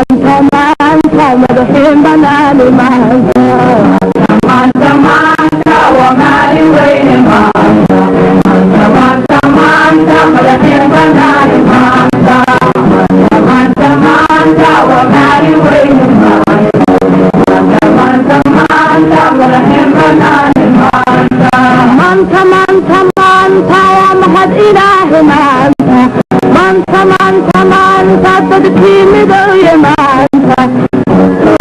manta madaxin banaani maanta manta manta waa maalin weyne maanta manta manta madaxin banaani maanta manta manta waa maalin weyne maanta manta manta madaxin banaani maanta manta manta manta waa mahad ilaahi maanta manta manta manta dadkii midooye maanta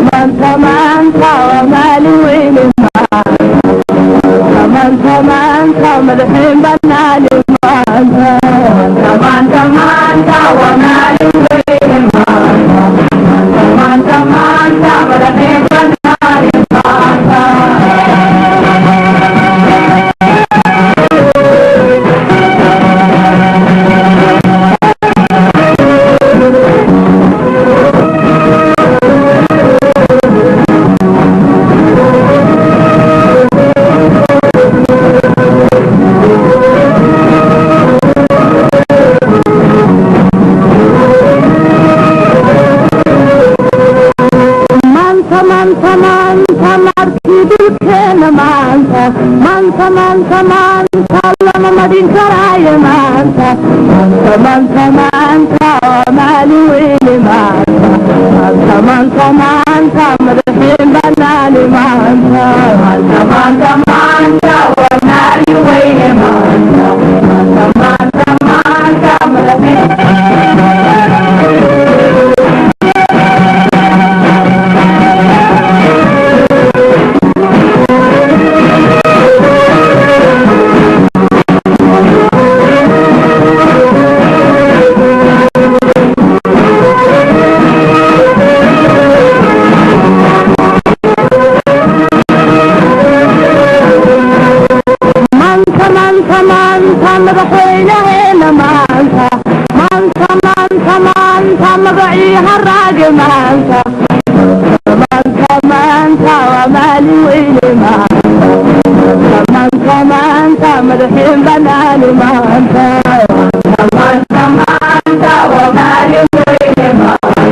manta manta waa maalin weyne maanta manta manta madaxin banaani maanta manta manta waa maalin weyne maanta manta manta madaxin banaani maanta manta manta manta lama madin karaayo maanta manta manta waa maalin weyne maanta manta manta madaxin banaani maanta manta manta waa maalin weyne maanta manta manta madaxin madaxweynaheena maanta manta manta manta magacii haraage maanta manta manta waa maalin weyne maanta manta manta madaxin banaani maanta manta manta waa maalin weyne maanta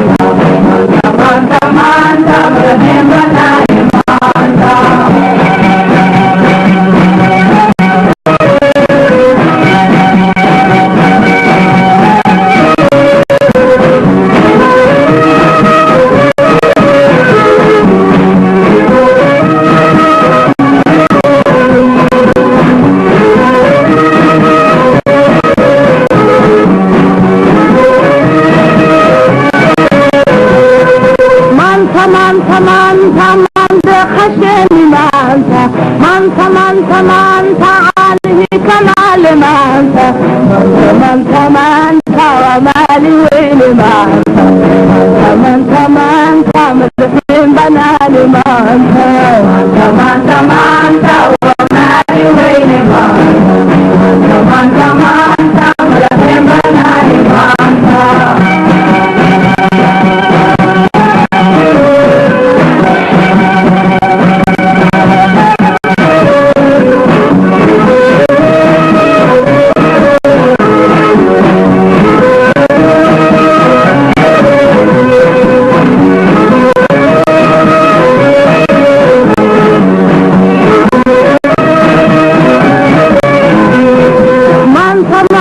manta manta madaxin banaani maanta manta manta manta caalihi kamaale maanta manta manta waa maalin weyne maanta manta manta madaxin banaani maanta manta manta waa maalin weyne maanta manta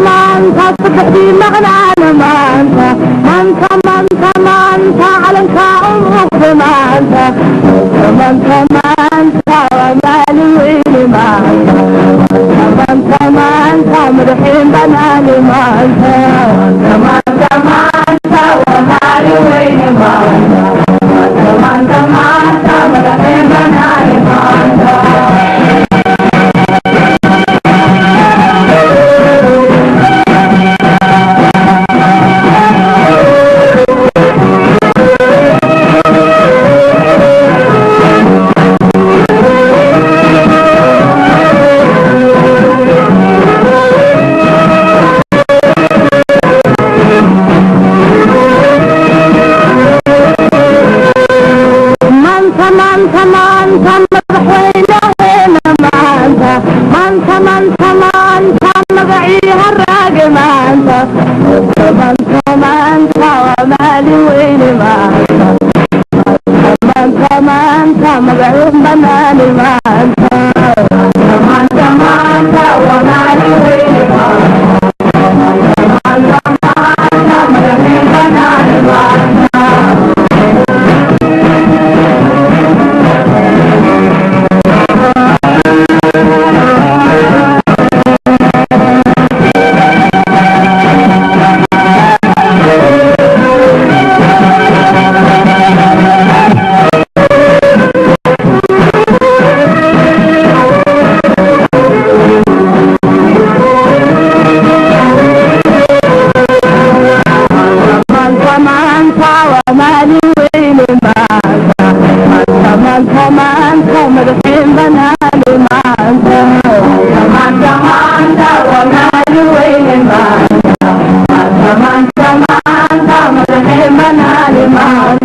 manta madaxin banaani maanta manta manta manta calanka umuuqda maanta manta manta waa maalin weyne maanta manta manta madaxin banaani maanta manta manta waa maalin weyne maanta manta manta madaxin banaani maanta magacii haraage maanta manta manta waa ومالي وين مانتا مانتا مانتا مقعود بناني مانتا مانتا مانتا ومالي وين مانتا مانتا مانتا مقعود بناني مانتا Manta,